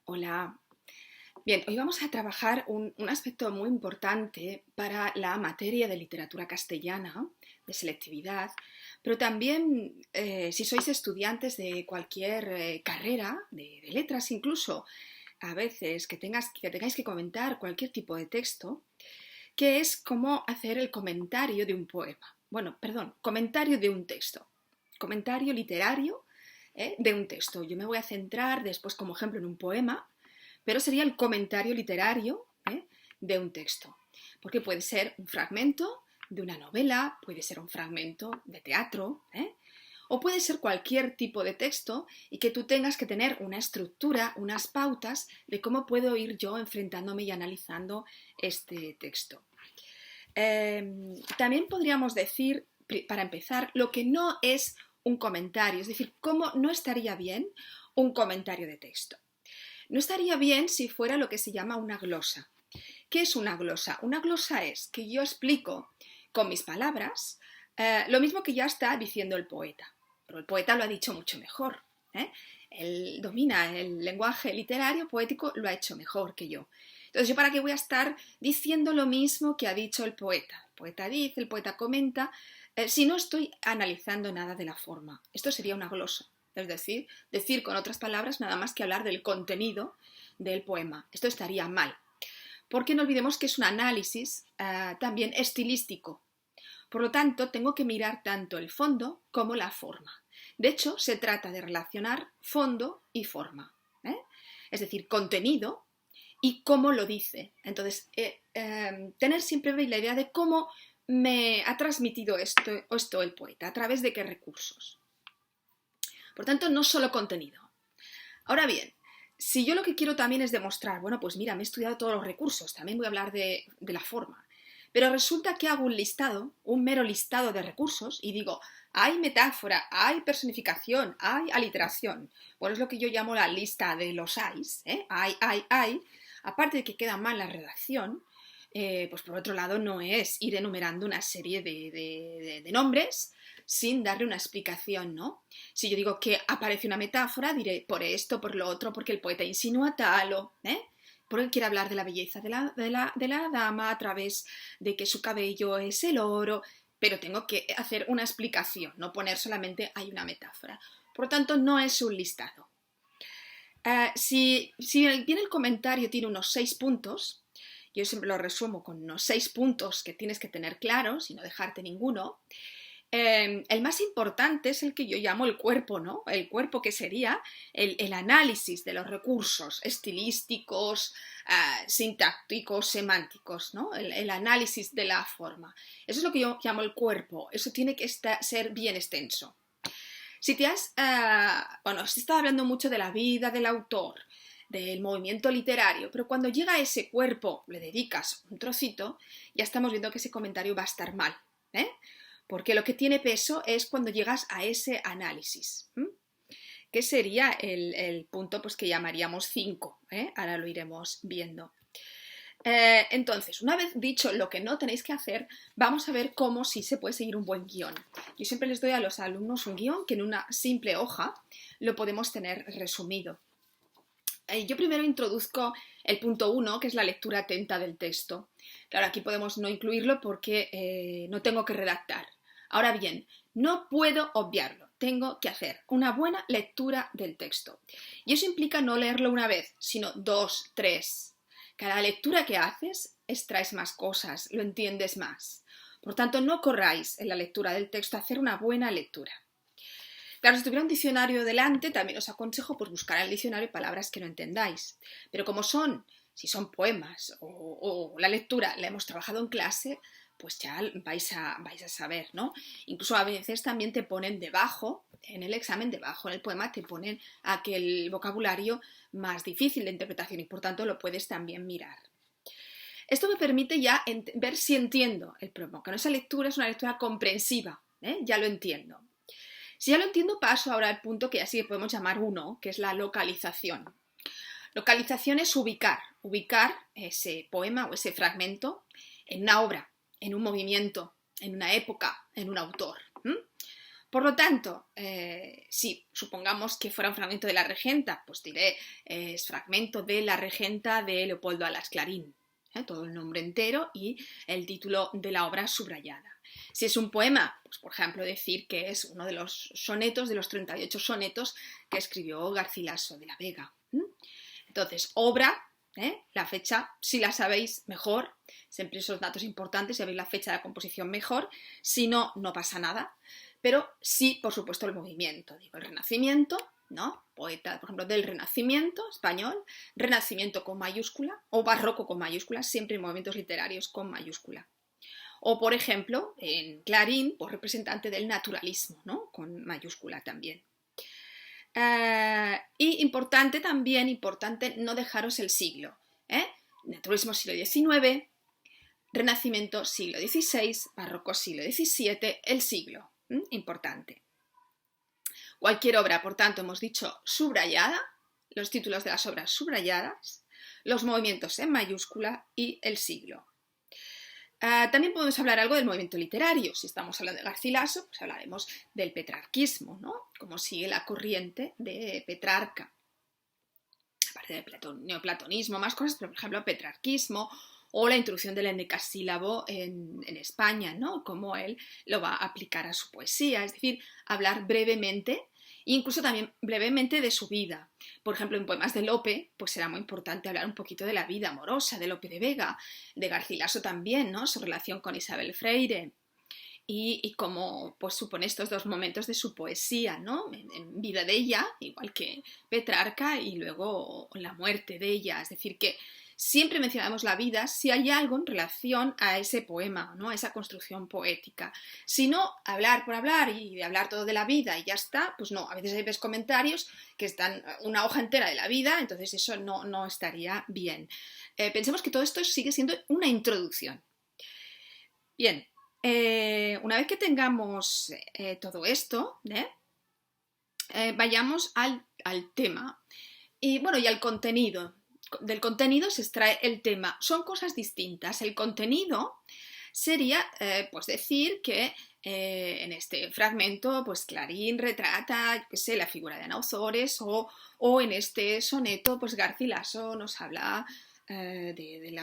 Hola. Bien, hoy vamos a trabajar un aspecto muy importante para la materia de literatura castellana, de selectividad, pero también si sois estudiantes de cualquier carrera, de letras incluso, a veces que tengáis que comentar cualquier tipo de texto, que es cómo hacer el comentario de un poema. Bueno, perdón, comentario de un texto. Comentario literario de un texto. Yo me voy a centrar después como ejemplo en un poema, pero sería el comentario literario de un texto. Porque puede ser un fragmento de una novela, puede ser un fragmento de teatro, o puede ser cualquier tipo de texto y que tú tengas que tener una estructura, unas pautas de cómo puedo ir yo enfrentándome y analizando este texto. También podríamos decir, para empezar, lo que no es un comentario, es decir, cómo no estaría bien un comentario de texto. No estaría bien si fuera lo que se llama una glosa. ¿Qué es una glosa? Una glosa es que yo explico con mis palabras lo mismo que ya está diciendo el poeta, pero el poeta lo ha dicho mucho mejor. Él domina el lenguaje literario, poético, lo ha hecho mejor que yo. Entonces, ¿yo para qué voy a estar diciendo lo mismo que ha dicho el poeta? El poeta dice, el poeta comenta, si no estoy analizando nada de la forma. Esto sería una glosa. Es decir con otras palabras nada más que hablar del contenido del poema. Esto estaría mal, porque no olvidemos que es un análisis también estilístico. Por lo tanto, tengo que mirar tanto el fondo como la forma. De hecho, se trata de relacionar fondo y forma. Es decir, contenido y cómo lo dice. Entonces, tener siempre la idea de cómo me ha transmitido esto el poeta, a través de qué recursos. Por tanto, no solo contenido. Ahora bien, si yo lo que quiero también es demostrar, bueno, pues mira, me he estudiado todos los recursos, también voy a hablar de la forma, pero resulta que hago un listado, un mero listado de recursos y digo, hay metáfora, hay personificación, hay aliteración. Bueno, es lo que yo llamo la lista de los ayes, hay. Aparte de que queda mal la redacción, pues por otro lado no es ir enumerando una serie de nombres sin darle una explicación, ¿no? Si yo digo que aparece una metáfora, diré por esto, por lo otro, porque el poeta insinúa tal o, porque quiere hablar de la belleza de la dama a través de que su cabello es el oro, pero tengo que hacer una explicación, no poner solamente hay una metáfora. Por lo tanto, no es un listado. Si bien el comentario tiene unos 6 puntos, yo siempre lo resumo con unos 6 puntos que tienes que tener claros y no dejarte ninguno. El más importante es el que yo llamo el cuerpo, ¿no? El cuerpo, que sería el análisis de los recursos estilísticos, sintácticos, semánticos, ¿no? El análisis de la forma. Eso es lo que yo llamo el cuerpo. Eso tiene que ser bien extenso. Si te has, se está hablando mucho de la vida del autor, del movimiento literario, pero cuando llega a ese cuerpo, le dedicas un trocito, ya estamos viendo que ese comentario va a estar mal, porque lo que tiene peso es cuando llegas a ese análisis, que sería el punto pues, que llamaríamos 5, ahora lo iremos viendo. Entonces, una vez dicho lo que no tenéis que hacer, vamos a ver cómo sí se puede seguir un buen guión. Yo siempre les doy a los alumnos un guión que en una simple hoja lo podemos tener resumido. Yo primero introduzco el punto 1, que es la lectura atenta del texto. Claro, aquí podemos no incluirlo porque no tengo que redactar. Ahora bien, no puedo obviarlo. Tengo que hacer una buena lectura del texto. Y eso implica no leerlo una vez, sino 2, 3. Cada lectura que haces extraes más cosas, lo entiendes más. Por tanto, no corráis en la lectura del texto a hacer una buena lectura. Claro, si tuviera un diccionario delante, también os aconsejo pues, buscar en el diccionario palabras que no entendáis. Pero como si son poemas o la lectura la hemos trabajado en clase, pues ya vais a saber, ¿no? Incluso a veces también te ponen debajo, en el examen, debajo en el poema, te ponen aquel vocabulario más difícil de interpretación y por tanto lo puedes también mirar. Esto me permite ya ver si entiendo el poema, que esa lectura es una lectura comprensiva, ya lo entiendo. Si ya lo entiendo, paso ahora al punto que así podemos llamar 1, que es la localización. Localización es ubicar ese poema o ese fragmento en una obra, en un movimiento, en una época, en un autor. Por lo tanto, si supongamos que fuera un fragmento de La Regenta, pues diré es fragmento de La Regenta de Leopoldo Alas Clarín, todo el nombre entero y el título de la obra subrayada. Si es un poema, pues por ejemplo decir que es uno de los sonetos, de los 38 sonetos que escribió Garcilaso de la Vega. Entonces, obra, la fecha, si la sabéis, mejor. Siempre esos datos importantes, si sabéis la fecha de la composición, mejor. Si no, no pasa nada. Pero sí, por supuesto, el movimiento. Digo, el Renacimiento, ¿no? Poeta, por ejemplo, del Renacimiento español, Renacimiento con mayúscula, o Barroco con mayúscula, siempre en movimientos literarios con mayúscula. O, por ejemplo, en Clarín, pues representante del naturalismo, ¿no? Con mayúscula también. Y importante no dejaros el siglo. Naturalismo siglo XIX, Renacimiento siglo XVI, Barroco siglo XVII, el siglo. Importante. Cualquier obra, por tanto, hemos dicho subrayada, los títulos de las obras subrayadas, los movimientos en mayúscula y el siglo. También podemos hablar algo del movimiento literario. Si estamos hablando de Garcilaso, pues hablaremos del petrarquismo, ¿no? Como sigue la corriente de Petrarca. Aparte del neoplatonismo, más cosas, pero por ejemplo petrarquismo o la introducción del endecasílabo en España, ¿no? Cómo él lo va a aplicar a su poesía, es decir, hablar brevemente, incluso también brevemente de su vida. Por ejemplo, en poemas de Lope, pues será muy importante hablar un poquito de la vida amorosa de Lope de Vega, de Garcilaso también, ¿no? Su relación con Isabel Freire y cómo pues supone estos dos momentos de su poesía, ¿no? En vida de ella, igual que Petrarca, y luego la muerte de ella, es decir, que siempre mencionamos la vida si hay algo en relación a ese poema, ¿no? A esa construcción poética. Si no, hablar por hablar y hablar todo de la vida y ya está, pues no, a veces hay comentarios que están una hoja entera de la vida, entonces eso no estaría bien. Pensemos que todo esto sigue siendo una introducción. Bien, una vez que tengamos todo esto, vayamos al tema y al contenido. Del contenido se extrae el tema. Son cosas distintas. El contenido sería pues decir que en este fragmento pues Clarín retrata la figura de Ana Ozores o en este soneto pues Garcilaso nos habla del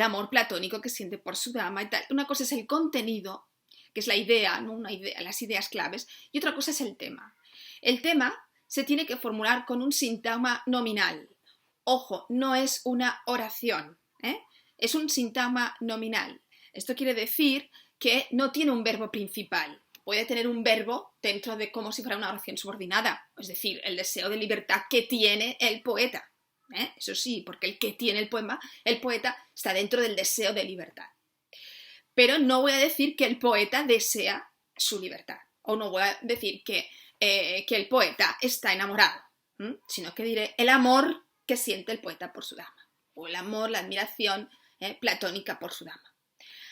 amor platónico que siente por su dama y tal. Una cosa es el contenido, que es la idea, ¿no? Las ideas claves, y otra cosa es el tema. El tema se tiene que formular con un sintagma nominal. Ojo, no es una oración, es un sintagma nominal. Esto quiere decir que no tiene un verbo principal. Puede tener un verbo dentro de como si fuera una oración subordinada, es decir, el deseo de libertad que tiene el poeta. Eso sí, porque el que tiene el poeta está dentro del deseo de libertad. Pero no voy a decir que el poeta desea su libertad, o no voy a decir que el poeta está enamorado, sino que diré el amor que siente el poeta por su dama, o el amor, la admiración platónica por su dama.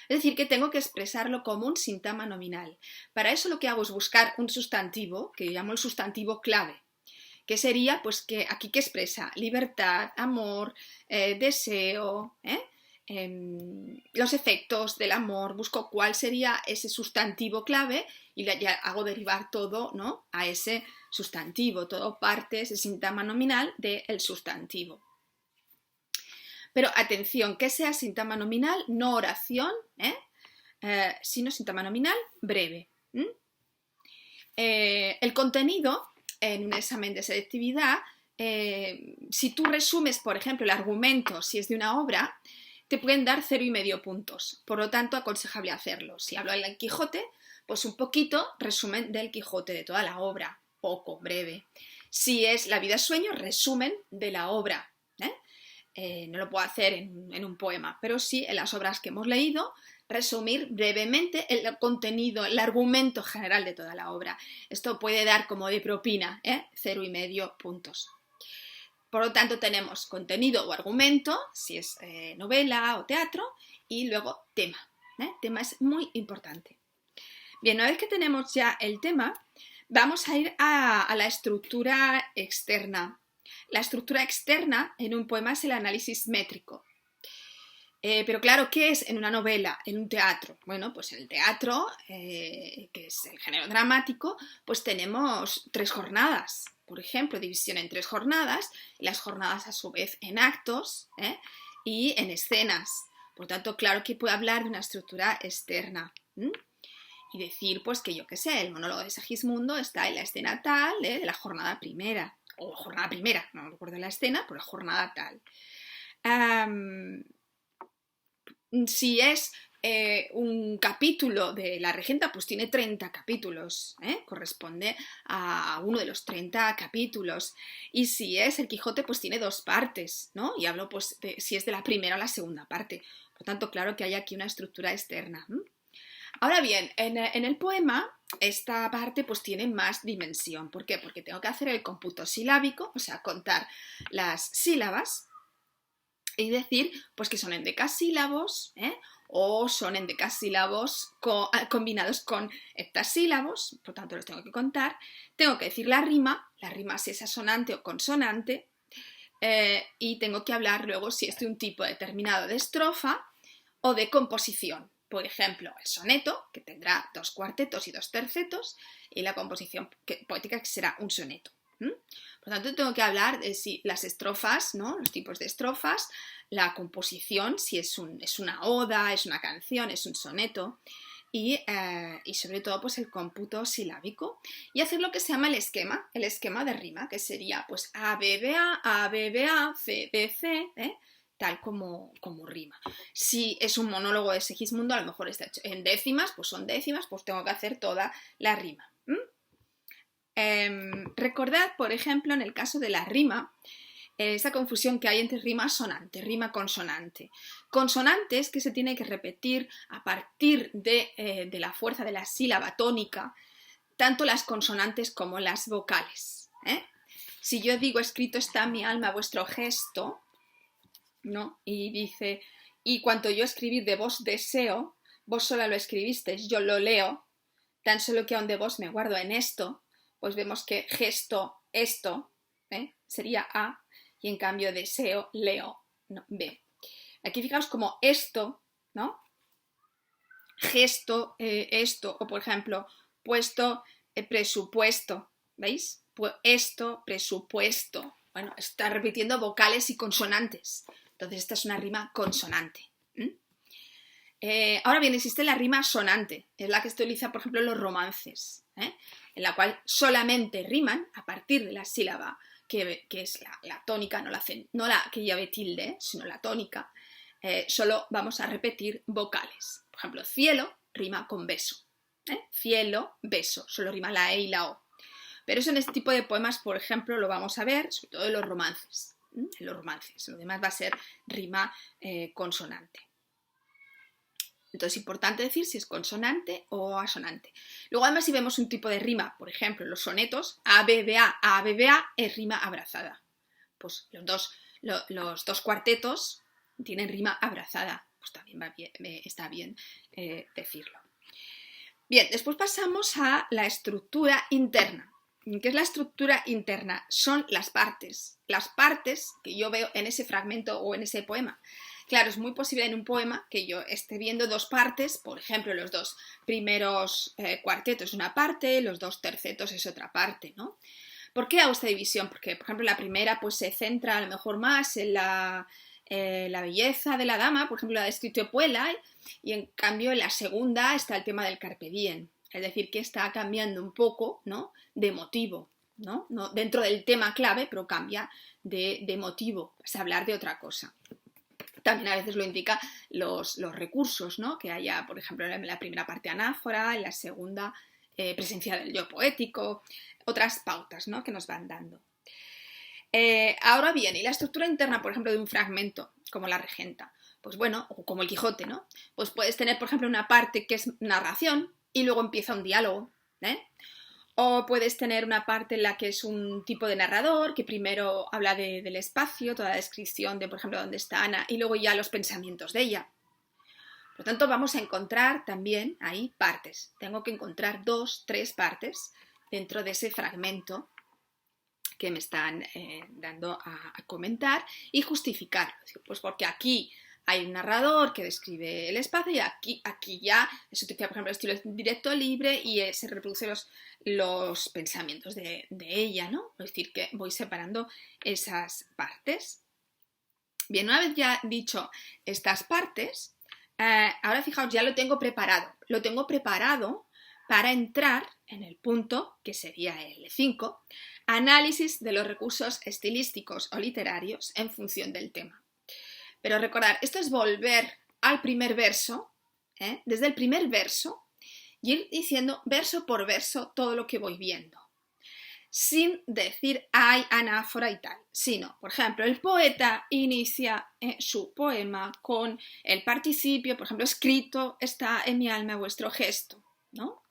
Es decir, que tengo que expresarlo como un sintagma nominal. Para eso lo que hago es buscar un sustantivo, que yo llamo el sustantivo clave, que sería, pues, que aquí que expresa libertad, amor, deseo, los efectos del amor, busco cuál sería ese sustantivo clave y ya hago derivar todo, ¿no? A ese sustantivo, todo parte, ese sintagma nominal del sustantivo. Pero atención, que sea sintagma nominal, no oración, sino sintagma nominal breve. El contenido en un examen de selectividad, si tú resumes, por ejemplo, el argumento, si es de una obra, te pueden dar 0,5 puntos. Por lo tanto, aconsejable hacerlo. Si hablo del Quijote, pues un poquito resumen del Quijote, de toda la obra, poco, breve. Si es La vida sueño, resumen de la obra. No lo puedo hacer en un poema, pero sí en las obras que hemos leído, resumir brevemente el contenido, el argumento general de toda la obra. Esto puede dar como de propina 0,5 puntos. Por lo tanto, tenemos contenido o argumento, si es novela o teatro, y luego tema. Tema es muy importante. Bien, una vez que tenemos ya el tema, vamos a ir a la estructura externa. La estructura externa en un poema es el análisis métrico. Pero claro, ¿qué es en una novela, en un teatro? Bueno, pues en el teatro, que es el género dramático, pues tenemos 3 jornadas, por ejemplo, división en 3 jornadas, y las jornadas a su vez en actos y en escenas. Por tanto, claro que puedo hablar de una estructura externa. Y decir, pues que yo qué sé, el monólogo de Segismundo está en la escena tal de la jornada primera, o jornada primera, no recuerdo la escena, pero la jornada tal. Si es un capítulo de La Regenta, pues tiene 30 capítulos, corresponde a uno de los 30 capítulos. Y si es El Quijote, pues tiene 2 partes, ¿no? Y hablo pues de si es de la primera o la segunda parte. Por tanto, claro que hay aquí una estructura externa. Ahora bien, en el poema esta parte pues tiene más dimensión. ¿Por qué? Porque tengo que hacer el cómputo silábico, o sea, contar las sílabas y decir pues que son endecasílabos o son endecasílabos combinados con heptasílabos, por tanto los tengo que contar. Tengo que decir la rima si es asonante o consonante, y tengo que hablar luego si es de un tipo determinado de estrofa o de composición. Por ejemplo, el soneto, que tendrá 2 cuartetos y 2 tercetos, y la composición poética, que será un soneto. Por lo tanto, tengo que hablar de si las estrofas, ¿no? Los tipos de estrofas, la composición, si es una oda, es una canción, es un soneto, y sobre todo pues el cómputo silábico, y hacer lo que se llama el esquema de rima, que sería pues A, B, B, A, B, B, A, C, B, C, tal como rima. Si es un monólogo de Segismundo, a lo mejor está hecho en décimas, pues son décimas, pues tengo que hacer toda la rima. Recordad, por ejemplo, en el caso de la rima, esa confusión que hay entre rima sonante, rima consonante. Consonante es que se tiene que repetir a partir de la fuerza de la sílaba tónica, tanto las consonantes como las vocales. Si yo digo, escrito está en mi alma vuestro gesto, ¿no? Y dice, y cuanto yo escribir de vos deseo, vos sola lo escribisteis, yo lo leo, tan solo que aun de vos me guardo en esto, pues vemos que gesto, esto, sería A, y en cambio deseo, leo, no, B. Aquí fijaos como esto, ¿no? Gesto, esto, o por ejemplo, puesto, presupuesto, ¿veis? Pues esto, presupuesto. Bueno, está repitiendo vocales y consonantes. Entonces esta es una rima consonante. Ahora bien, existe la rima sonante, es la que se utiliza, por ejemplo, en los romances, en la cual solamente riman a partir de la sílaba que es la tónica, no la que lleve tilde, sino la tónica. Solo vamos a repetir vocales. Por ejemplo, cielo rima con beso. Cielo, beso, solo rima la E y la O. Pero eso en este tipo de poemas, por ejemplo, lo vamos a ver, sobre todo en los romances. En los romances, lo demás va a ser rima consonante. Entonces es importante decir si es consonante o asonante. Luego además si vemos un tipo de rima, por ejemplo, los sonetos, A, B, B, A, B, B, A, es rima abrazada. Pues los dos cuartetos tienen rima abrazada. Pues también está bien decirlo. Bien, después pasamos a la estructura interna. ¿Qué es la estructura interna? Son las partes que yo veo en ese fragmento o en ese poema. Claro, es muy posible en un poema que yo esté viendo 2 partes, por ejemplo, los 2 primeros cuartetos es una parte, los 2 tercetos es otra parte, ¿no? ¿Por qué hago esta división? Porque, por ejemplo, la primera pues se centra a lo mejor más en la belleza de la dama, por ejemplo, la de escrito Puela, y en cambio en la segunda está el tema del carpe diem, es decir, que está cambiando un poco, ¿no?, de motivo, ¿no? No dentro del tema clave, pero cambia de motivo, es hablar de otra cosa. También a veces lo indica los recursos, ¿no?, que haya, por ejemplo, en la primera parte anáfora, en la segunda presencia del yo poético, otras pautas, ¿no?, que nos van dando. Ahora bien, y la estructura interna, por ejemplo, de un fragmento, como La Regenta, pues bueno, o como El Quijote, ¿no? Pues puedes tener, por ejemplo, una parte que es narración y luego empieza un diálogo, O puedes tener una parte en la que es un tipo de narrador que primero habla del espacio, toda la descripción de, por ejemplo, dónde está Ana y luego ya los pensamientos de ella. Por lo tanto, vamos a encontrar también ahí partes. Tengo que encontrar 2, 3 partes dentro de ese fragmento que me están dando a comentar y justificarlo. Pues porque aquí hay un narrador que describe el espacio y aquí ya se utiliza, por ejemplo, el estilo directo libre y se reproducen los pensamientos de ella, ¿no? Es decir, que voy separando esas partes. Bien, una vez ya dicho estas partes, ahora fijaos, ya lo tengo preparado. Lo tengo preparado para entrar en el punto, que sería el 5, análisis de los recursos estilísticos o literarios en función del tema. Pero recordad, esto es volver al primer verso, desde el primer verso, y ir diciendo verso por verso todo lo que voy viendo. Sin decir hay anáfora y tal, sino, por ejemplo, el poeta inicia su poema con el participio, por ejemplo, escrito está en mi alma vuestro gesto, ¿no?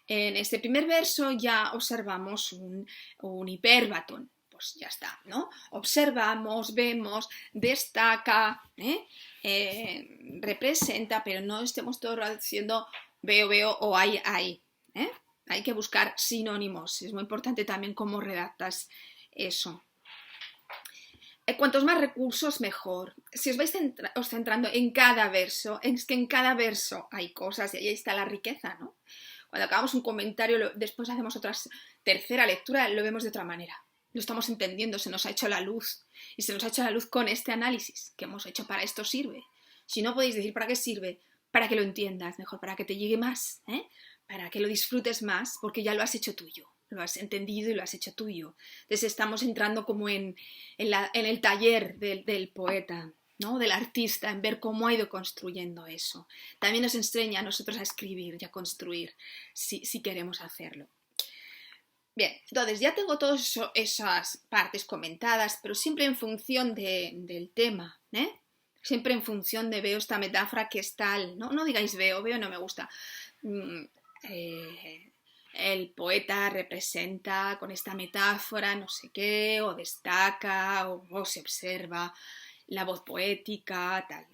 En este primer verso ya observamos un hiperbatón, pues ya está, ¿no? Observamos, vemos, destaca, representa, pero no estemos todo el rato diciendo veo o hay, ¿eh? Hay que buscar sinónimos, es muy importante también cómo redactas eso. Cuantos más recursos, mejor. Si os vais os centrando en cada verso, es que en cada verso hay cosas y ahí está la riqueza, ¿no? Cuando acabamos un comentario, después hacemos otra tercera lectura, lo vemos de otra manera. Lo estamos entendiendo, se nos ha hecho la luz. Y se nos ha hecho la luz con este análisis que hemos hecho. Para esto sirve. Si no podéis decir para qué sirve, para que lo entiendas mejor, para que te llegue más, para que lo disfrutes más, porque ya lo has hecho tuyo. Lo has entendido y lo has hecho tuyo. Entonces estamos entrando como en el taller del poeta, ¿no? Del artista, en ver cómo ha ido construyendo eso. También nos enseña a nosotros a escribir y a construir, si queremos hacerlo. Bien, entonces ya tengo todas esas partes comentadas, pero siempre en función del tema, siempre en función de veo esta metáfora que es tal, no digáis veo no me gusta. El poeta representa con esta metáfora no sé qué, o destaca, o se observa la voz poética, tal,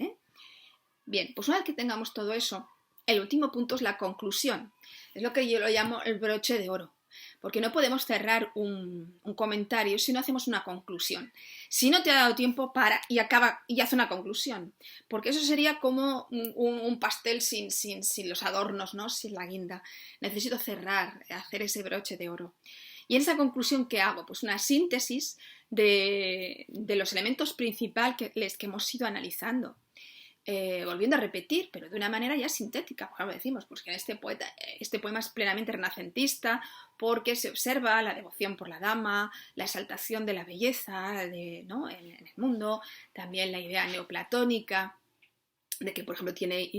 Bien, pues una vez que tengamos todo eso, el último punto es la conclusión. Es lo que yo lo llamo el broche de oro. Porque no podemos cerrar un comentario si no hacemos una conclusión. Si no te ha dado tiempo, para y acaba y haz una conclusión. Porque eso sería como un pastel sin los adornos, ¿no? Sin la guinda. Necesito cerrar, hacer ese broche de oro. Y en esa conclusión, ¿qué hago? Pues una síntesis de los elementos principales que hemos ido analizando. Volviendo a repetir, pero de una manera ya sintética. Por ejemplo, decimos pues, que este poema es plenamente renacentista porque se observa la devoción por la dama, la exaltación de la belleza ¿no? en el mundo, también la idea neoplatónica de que, por ejemplo, tiene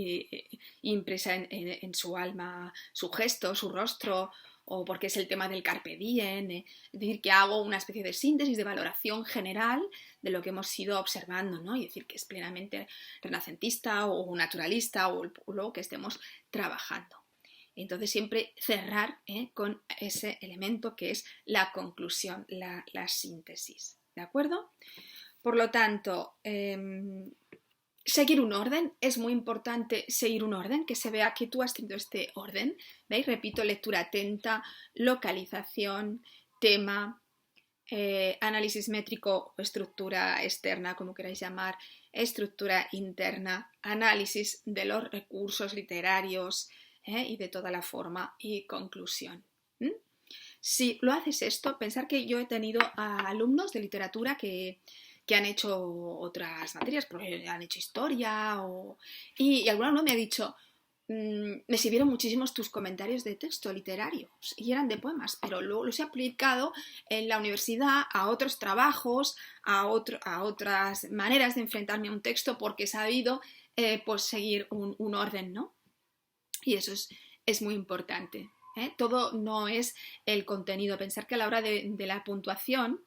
impresa en su alma su gesto, su rostro, o porque es el tema del carpe diem, es decir, que hago una especie de síntesis, de valoración general de lo que hemos ido observando, ¿no? Y decir que es plenamente renacentista o naturalista o lo que estemos trabajando. Entonces siempre cerrar con ese elemento que es la conclusión, la síntesis, ¿de acuerdo? Por lo tanto, seguir un orden, es muy importante seguir un orden, que se vea que tú has tenido este orden, ¿veis? Repito, lectura atenta, localización, tema, análisis métrico o estructura externa, como queráis llamar, estructura interna, análisis de los recursos literarios y de toda la forma y conclusión. Si lo haces esto, pensar que yo he tenido a alumnos de literatura que han hecho otras materias, porque han hecho historia y alguno me ha dicho me sirvieron muchísimos tus comentarios de texto literarios y eran de poemas, pero luego los he aplicado en la universidad a otros trabajos, a otras maneras de enfrentarme a un texto porque he sabido pues seguir un orden, ¿no? Y eso es muy importante. Todo no es el contenido. Pensar que a la hora de la puntuación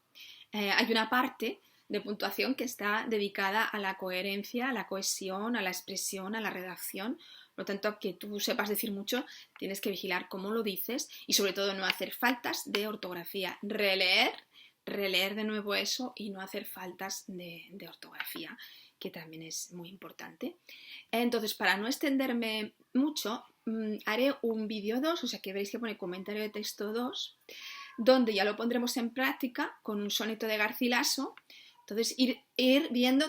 hay una parte de puntuación que está dedicada a la coherencia, a la cohesión, a la expresión, a la redacción. Por lo tanto, que tú sepas decir mucho, tienes que vigilar cómo lo dices y sobre todo no hacer faltas de ortografía. Releer de nuevo eso y no hacer faltas de ortografía, que también es muy importante. Entonces, para no extenderme mucho, haré un vídeo 2, o sea que veréis que pone comentario de texto 2, donde ya lo pondremos en práctica con un soneto de Garcilaso, Entonces, ir viendo,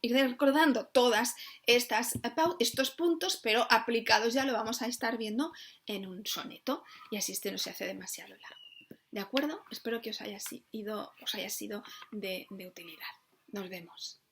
ir recordando todas estos puntos, pero aplicados ya lo vamos a estar viendo en un soneto, y así no se hace demasiado largo. ¿De acuerdo? Espero que os haya sido de utilidad. Nos vemos.